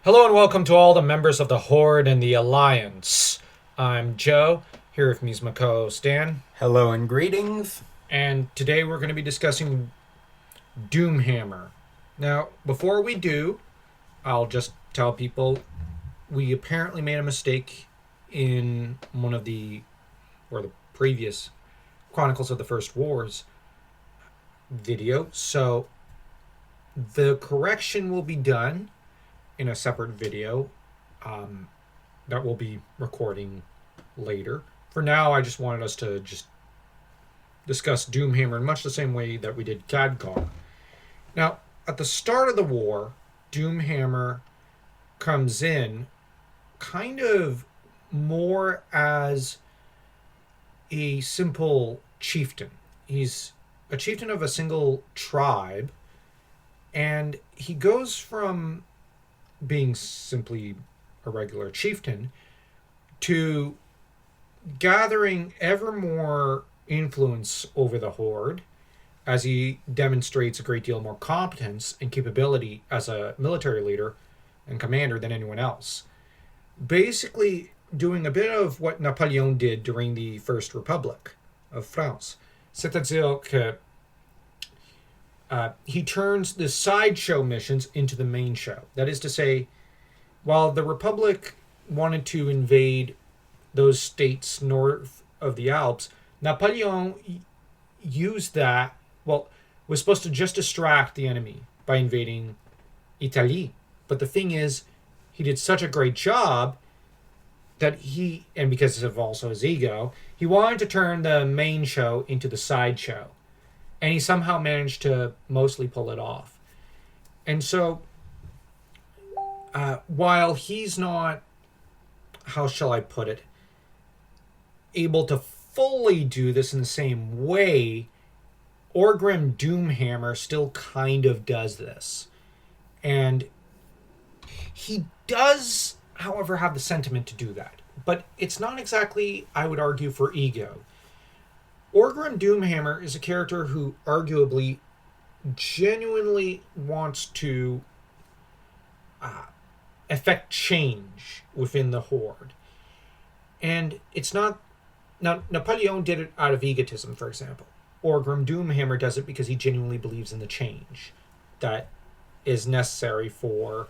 Hello and welcome to all the members of the Horde and the Alliance. I'm Joe, here with me is my co-host Dan, Hello and greetings. and today we're going to be discussing Doomhammer. Now, before we do, I'll just tell people we apparently made a mistake in the previous Chronicles of the First Wars video, so the correction will be done in a separate video that we'll be recording later. For now, I just wanted us to just discuss Doomhammer in much the same way that we did Cadcar. Now, at the start of the war, Doomhammer comes in kind of more as a simple chieftain. He's a chieftain of a single tribe, and he goes from being simply a regular chieftain to gathering ever more influence over the Horde as he demonstrates a great deal more competence and capability as a military leader and commander than anyone else. Basically, doing a bit of what Napoleon did during the First Republic of France. C'est-à-dire que he turns the sideshow missions into the main show. That is to say, while the Republic wanted to invade those states north of the Alps, Napoleon used that, was supposed to just distract the enemy by invading Italy. But the thing is, he did such a great job that and because of also his ego, he wanted to turn the main show into the sideshow. And he somehow managed to mostly pull it off. And so, while he's not, how shall I put it, able to fully do this in the same way, Orgrim Doomhammer still kind of does this. And he does, however, have the sentiment to do that. But it's not exactly, I would argue, for ego. Orgrim Doomhammer is a character who arguably genuinely wants to effect change within the Horde. And it's not... Now, Napoleon did it out of egotism, for example. Orgrim Doomhammer does it because he genuinely believes in the change that is necessary for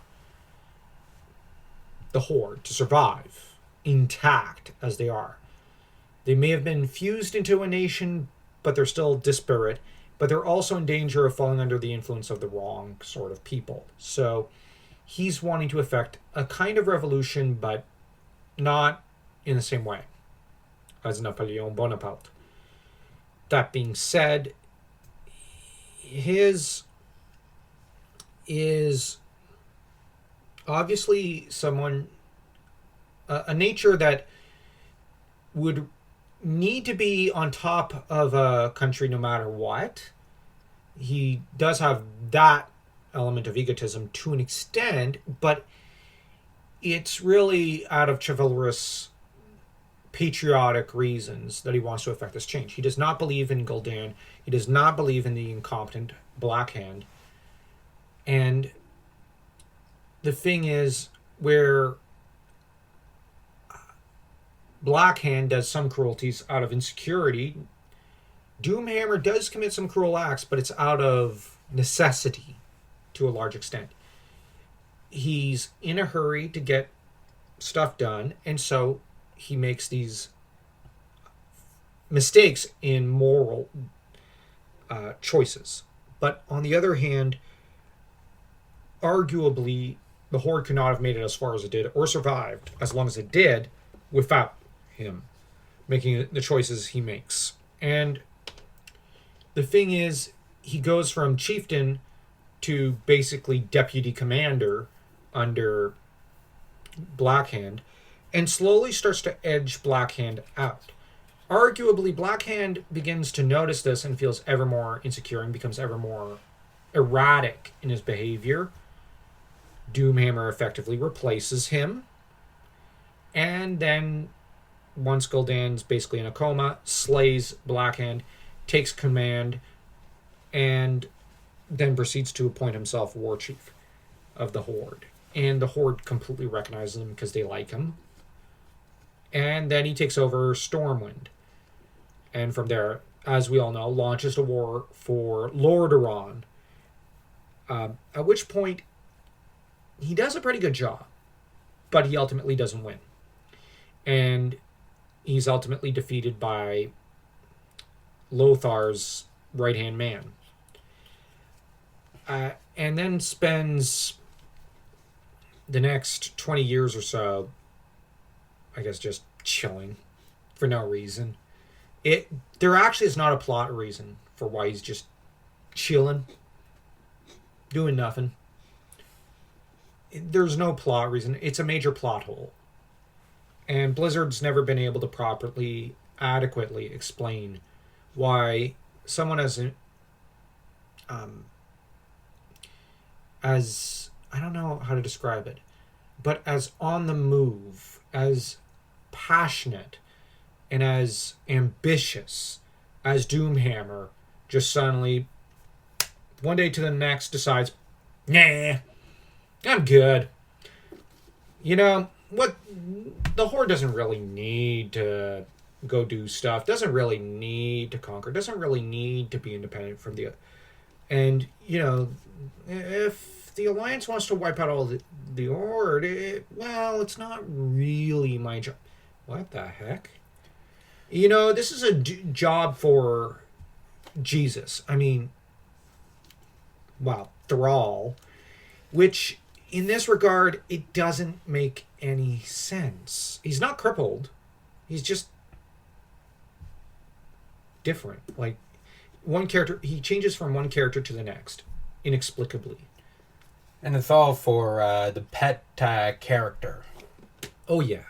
the Horde to survive, intact as they are. They may have been fused into a nation, but they're still disparate. But they're also in danger of falling under the influence of the wrong sort of people. So he's wanting to effect a kind of revolution, but not in the same way as Napoleon Bonaparte. That being said, his is obviously a nature that would need to be on top of a country no matter what. He does have that element of egotism to an extent, but it's really out of chivalrous, patriotic reasons that he wants to effect this change. He does not believe in Gul'dan. He does not believe in the incompetent Black Hand. And the thing is, where Black Hand does some cruelties out of insecurity, Doomhammer does commit some cruel acts, but it's out of necessity to a large extent. He's in a hurry to get stuff done, and so he makes these mistakes in moral choices. But on the other hand, arguably, the Horde could not have made it as far as it did, or survived as long as it did, without him making the choices he makes. And the thing is, he goes from chieftain to basically deputy commander under Blackhand, and slowly starts to edge Blackhand out. Arguably, Blackhand begins to notice this and feels ever more insecure and becomes ever more erratic in his behavior. Doomhammer effectively replaces him, and then once Gul'dan's basically in a coma, slays Blackhand, takes command, and then proceeds to appoint himself war chief of the Horde. and the Horde completely recognizes him because they like him. And then he takes over Stormwind. And from there, as we all know, launches a war for Lordaeron. At which point, he does a pretty good job, but he ultimately doesn't win. And he's ultimately defeated by Lothar's right-hand man. And then spends the next 20 years or so, I guess, just chilling for no reason. There actually is not a plot reason for why he's just chilling, doing nothing. There's no plot reason. It's a major plot hole. And Blizzard's never been able to properly, adequately explain why someone as I don't know how to describe it, but as on the move, as passionate, and as ambitious as Doomhammer just suddenly, one day to the next, decides, nah, I'm good. You know, what the Horde doesn't really need to go do stuff, doesn't really need to conquer, doesn't really need to be independent from the... And, you know, if the Alliance wants to wipe out all the Horde, it's not really my job. What the heck? You know, this is a job for Jesus. I mean, Thrall. Which, in this regard, it doesn't make any sense. He's not crippled. He's just different. Like, one character, he changes from one character to the next, inexplicably. And it's all for the pet character. Oh, yeah.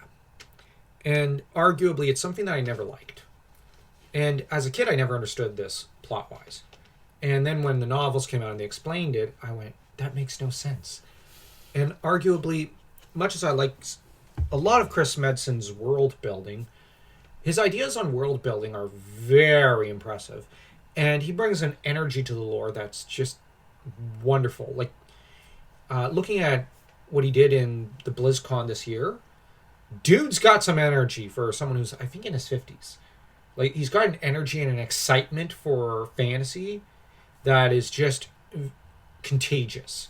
And arguably, it's something that I never liked. And as a kid, I never understood this plot-wise. And then when the novels came out and they explained it, I went, that makes no sense. And arguably, much as I like a lot of Chris Medson's world building, his ideas on world building are very impressive. And he brings an energy to the lore that's just wonderful. Like, looking at what he did in the BlizzCon this year, dude's got some energy for someone who's, I think, in his 50s. Like, he's got an energy and an excitement for fantasy that is just contagious.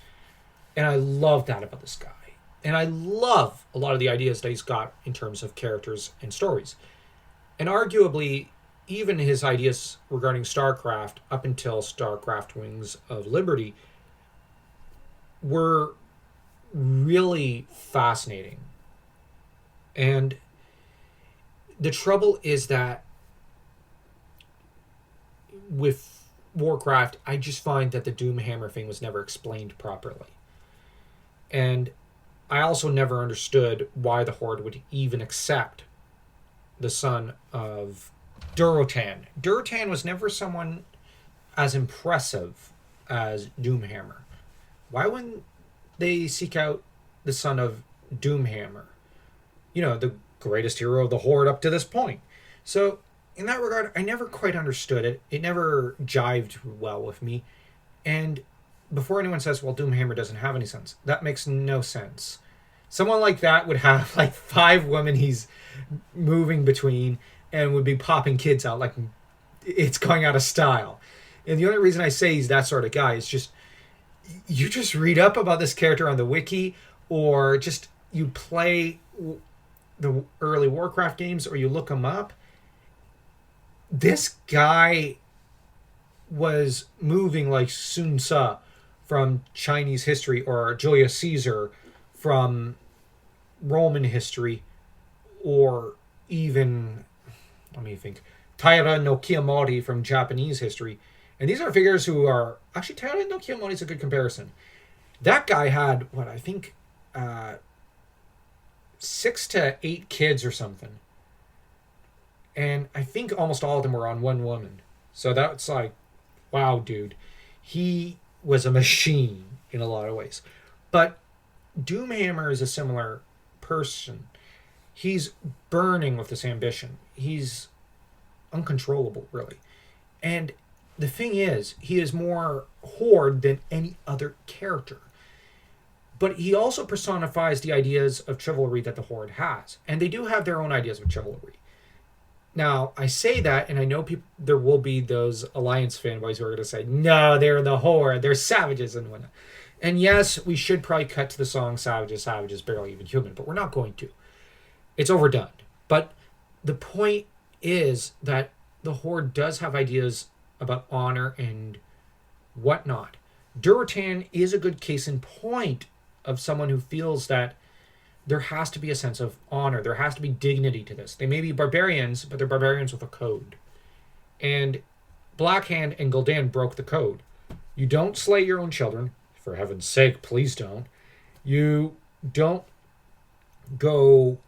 And I love that about this guy. And I love a lot of the ideas that he's got in terms of characters and stories. And arguably, even his ideas regarding StarCraft, up until StarCraft Wings of Liberty, were really fascinating. And the trouble is that with Warcraft, I just find that the Doomhammer thing was never explained properly. And I also never understood why the Horde would even accept the son of Durotan. Durotan was never someone as impressive as Doomhammer. Why wouldn't they seek out the son of Doomhammer? You know, the greatest hero of the Horde up to this point. So, in that regard, I never quite understood it. It never jived well with me. And before anyone says, well, Doomhammer doesn't have any sense, that makes no sense. Someone like that would have like 5 women he's moving between and would be popping kids out like it's going out of style. And the only reason I say he's that sort of guy is just, you just read up about this character on the wiki, or just you play the early Warcraft games, or you look him up. This guy was moving like Sun Tzu from Chinese history, or Julius Caesar from Roman history, or even, let me think, Taira no Kiyomori from Japanese history. And these are figures who are... Actually, Taira no Kiyomori is a good comparison. That guy had, 6 to 8 kids or something. And I think almost all of them were on one woman. So that's like, wow, dude. He was a machine in a lot of ways. But Doomhammer is a similar person. He's burning with this ambition. He's uncontrollable, really. And the thing is, he is more Horde than any other character. But he also personifies the ideas of chivalry that the Horde has. And they do have their own ideas of chivalry. Now, I say that, and I know there will be those Alliance fanboys who are going to say, no, they're the Horde, they're savages and whatnot. And yes, we should probably cut to the song Savages, Savages, Barely Even Human, but we're not going to. It's overdone. But the point is that the Horde does have ideas about honor and whatnot. Durotan is a good case in point of someone who feels that there has to be a sense of honor. There has to be dignity to this. They may be barbarians, but they're barbarians with a code. And Blackhand and Gul'dan broke the code. You don't slay your own children. For heaven's sake, please don't. You don't go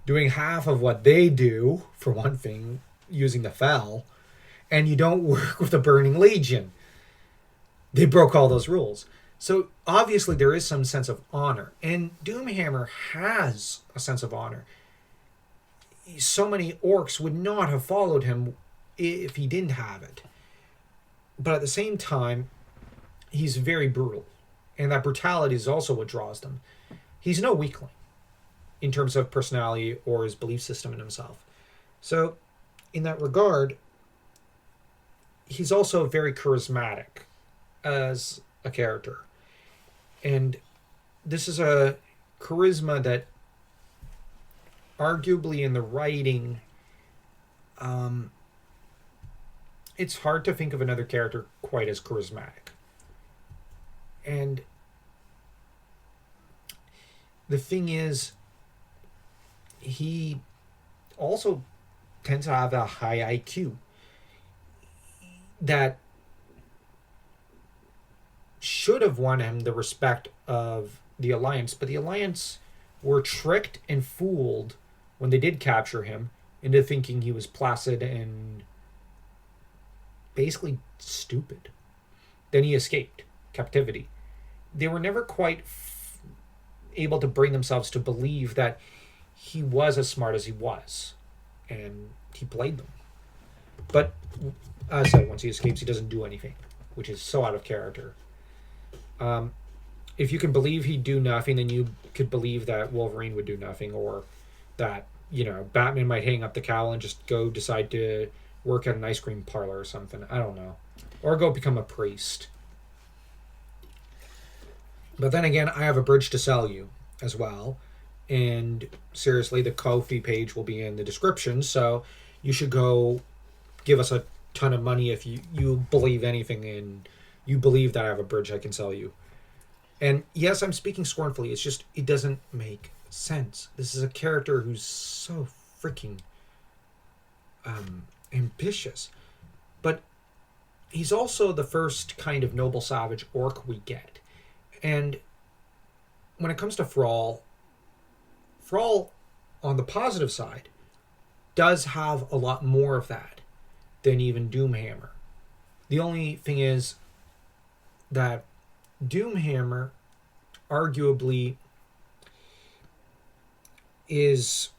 doing half of what they do, for one thing, using the Fel. And you don't work with the Burning Legion. They broke all those rules. So obviously there is some sense of honor. And Doomhammer has a sense of honor. So many orcs would not have followed him if he didn't have it. But at the same time, he's very brutal. And that brutality is also what draws them. He's no weakling in terms of personality or his belief system in himself. So in that regard, he's also very charismatic as a character. And this is a charisma that arguably in the writing, it's hard to think of another character quite as charismatic. And the thing is, he also tends to have a high IQ that should have won him the respect of the Alliance, but the Alliance were tricked and fooled when they did capture him into thinking he was placid and basically stupid. Then he escaped captivity. They were never quite able to bring themselves to believe that he was as smart as he was, and he played them. But as I said, once he escapes, he doesn't do anything, which is so out of character. If you can believe he'd do nothing, then you could believe that Wolverine would do nothing, or that, Batman might hang up the cowl and just go decide to work at an ice cream parlor or something. I don't know. Or go become a priest. But then again, I have a bridge to sell you as well. And seriously, the Ko-fi page will be in the description, so you should go give us a ton of money if you believe anything and you believe that I have a bridge I can sell you. And yes, I'm speaking scornfully. It's just, it doesn't make sense. This is a character who's so freaking ambitious. But he's also the first kind of noble savage orc we get. And when it comes to Thrall, on the positive side, does have a lot more of that than even Doomhammer. The only thing is that Doomhammer arguably is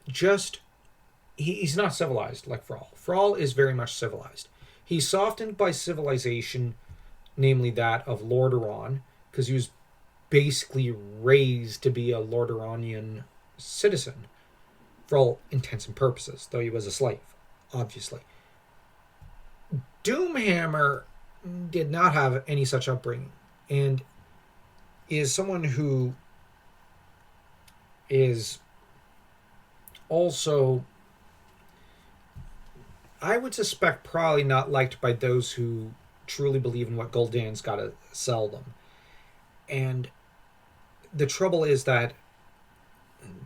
just, he's not civilized like Thrall. Thrall is very much civilized. He's softened by civilization, namely that of Lordaeron, because he was basically raised to be a Lordoranian citizen for all intents and purposes, though he was a slave, obviously. Doomhammer did not have any such upbringing and is someone who is also, I would suspect, probably not liked by those who truly believe in what Gul'dan's got to sell them. And the trouble is that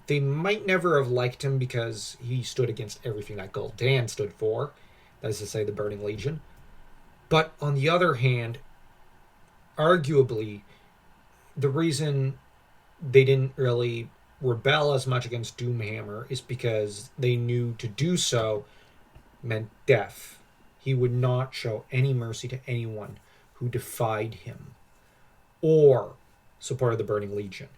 they might never have liked him because he stood against everything that Gul'dan stood for, that is to say, the Burning Legion. But on the other hand, arguably, the reason they didn't really rebel as much against Doomhammer is because they knew to do so meant death. He would not show any mercy to anyone who defied him or supported the Burning Legion.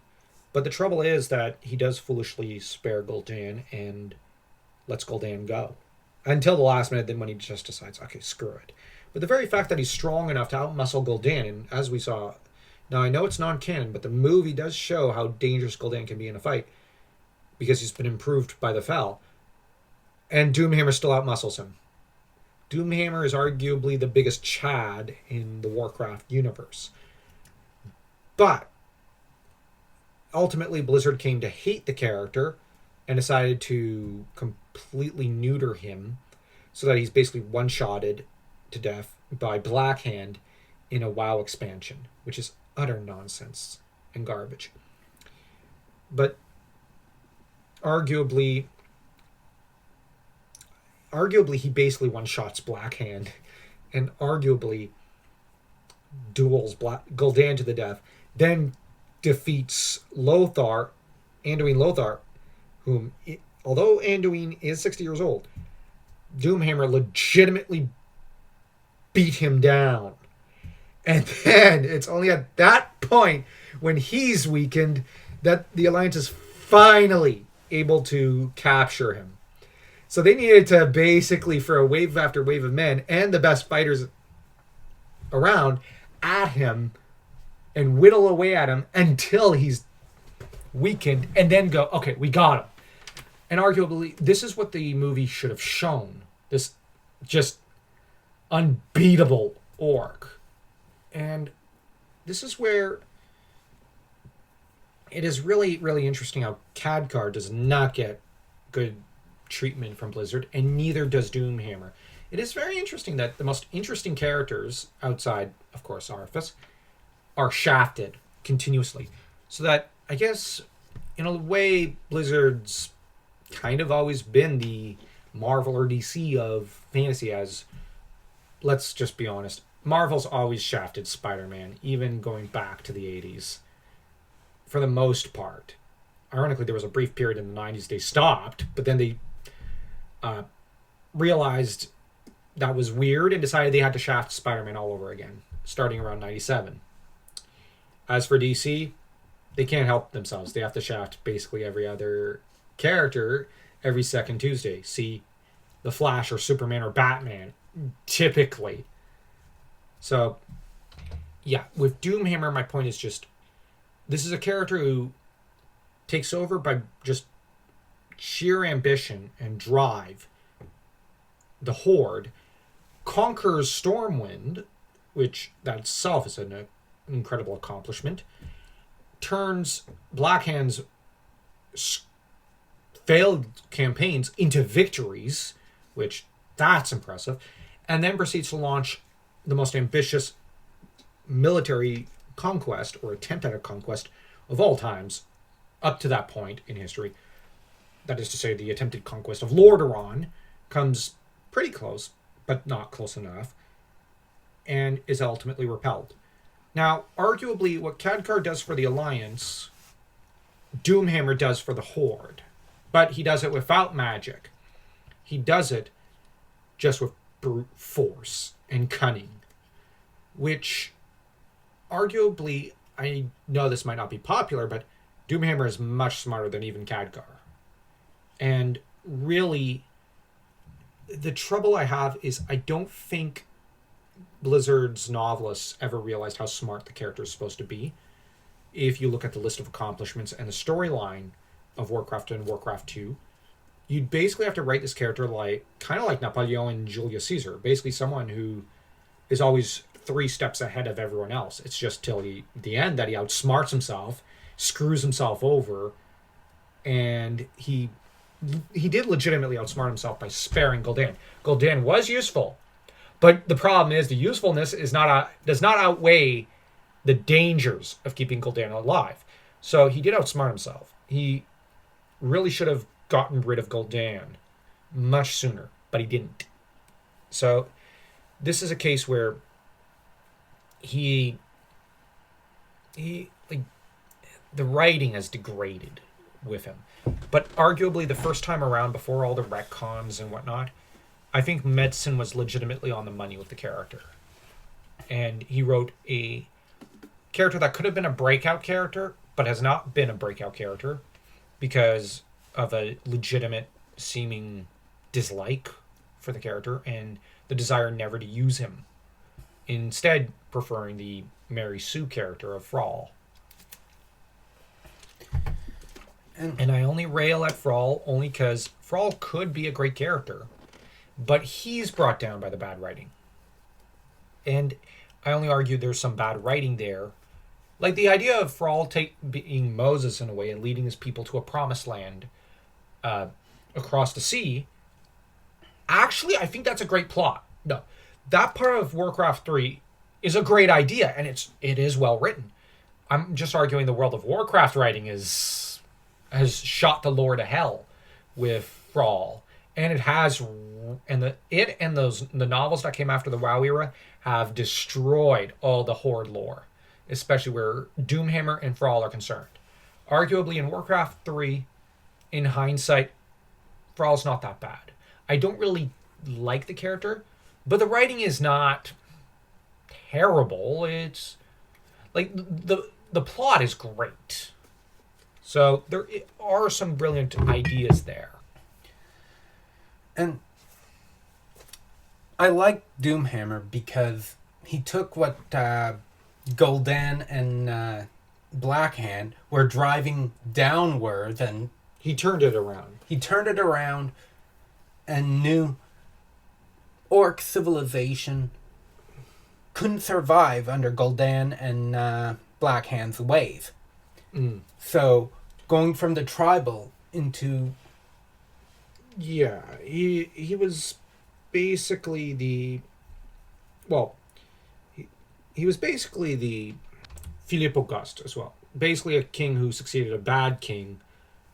But the trouble is that he does foolishly spare Gul'dan and lets Gul'dan go. Until the last minute, then when he just decides, okay, screw it. But the very fact that he's strong enough to outmuscle Gul'dan, and as we saw Now, I know it's non-canon, but the movie does show how dangerous Gul'dan can be in a fight because he's been improved by the Fel. And Doomhammer still outmuscles him. Doomhammer is arguably the biggest Chad in the Warcraft universe. But ultimately, Blizzard came to hate the character and decided to completely neuter him so that he's basically one-shotted to death by Blackhand in a WoW expansion, which is utter nonsense and garbage. But arguably he basically one-shots Blackhand and arguably duels Gul'dan to the death, then defeats Anduin Lothar, whom, although Anduin is 60 years old, Doomhammer legitimately beat him down. And then it's only at that point, when he's weakened, that the Alliance is finally able to capture him. So they needed to basically throw wave after wave of men and the best fighters around at him and whittle away at him until he's weakened and then go, okay, we got him. And arguably, this is what the movie should have shown. This just unbeatable orc. And this is where it is really, really interesting how Khadgar does not get good treatment from Blizzard, and neither does Doomhammer. It is very interesting that the most interesting characters, outside, of course, Arthas, are shafted continuously. So that, I guess, in a way, Blizzard's kind of always been the Marvel or DC of fantasy, as, let's just be honest, Marvel's always shafted Spider-Man, even going back to the 80s. For the most part. Ironically, there was a brief period in the 90s they stopped, but then they realized that was weird and decided they had to shaft Spider-Man all over again, starting around 97. As for DC, they can't help themselves. They have to shaft basically every other character every second Tuesday. See The Flash or Superman or Batman, typically. So, yeah, with Doomhammer, my point is just, this is a character who takes over by just sheer ambition and drive. The Horde conquers Stormwind, which that itself is an incredible accomplishment, turns Blackhand's failed campaigns into victories, which that's impressive, and then proceeds to launch the most ambitious military conquest or attempt at a conquest of all times up to that point in history. That is to say, the attempted conquest of Lordaeron comes pretty close, but not close enough, and is ultimately repelled. Now, arguably, what Khadgar does for the Alliance, Doomhammer does for the Horde. But he does it without magic. He does it just with brute force and cunning, which arguably, I know this might not be popular, but Doomhammer is much smarter than even Khadgar. And really, the trouble I have is I don't think Blizzard's novelists ever realized how smart the character is supposed to be. If you look at the list of accomplishments and the storyline of Warcraft and Warcraft 2, you'd basically have to write this character like kind of like Napoleon and Julius Caesar, basically someone who is always 3 steps ahead of everyone else. It's just till the end that he outsmarts himself, screws himself over, and he did legitimately outsmart himself by sparing Gul'dan. Gul'dan was useful, but the problem is the usefulness does not outweigh the dangers of keeping Gul'dan alive. So he did outsmart himself. He really should have gotten rid of Gul'dan much sooner, but he didn't. So this is a case where he like, the writing has degraded with him. But arguably the first time around, before all the retcons and whatnot, I think Medicine was legitimately on the money with the character. And he wrote a character that could have been a breakout character, but has not been a breakout character because of a legitimate seeming dislike for the character and the desire never to use him. Instead, preferring the Mary Sue character of Thrall. And I only rail at Thrall only because Thrall could be a great character, but he's brought down by the bad writing. And I only argue there's some bad writing there. Like the idea of Thrall being Moses in a way and leading his people to a promised land across the sea. Actually, I think that's a great plot. No, that part of Warcraft 3 is a great idea, and it is well written. I'm just arguing the World of Warcraft writing has shot the lore to hell with Thrall, and the novels that came after the WoW era have destroyed all the Horde lore, especially where Doomhammer and Thrall are concerned. Arguably in Warcraft 3, in hindsight, Thrall's not that bad. I don't really like the character, but the writing is not terrible. It's like the plot is great. So there are some brilliant ideas there. And I like Doomhammer because he took what Gul'dan and Blackhand were driving downwards, and he turned it around. He turned it around and knew Orc civilization couldn't survive under Gul'dan and Blackhand's ways. So going from the tribal into... Yeah, he was basically the... Well, he was basically the Philippe Auguste as well. Basically a king who succeeded a bad king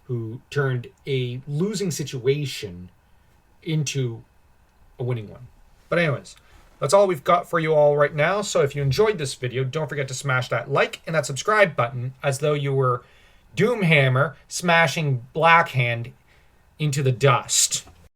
who turned a losing situation into a winning one. But anyways, that's all we've got for you all right now. So if you enjoyed this video, don't forget to smash that like and that subscribe button as though you were Doomhammer smashing Blackhand into the dust.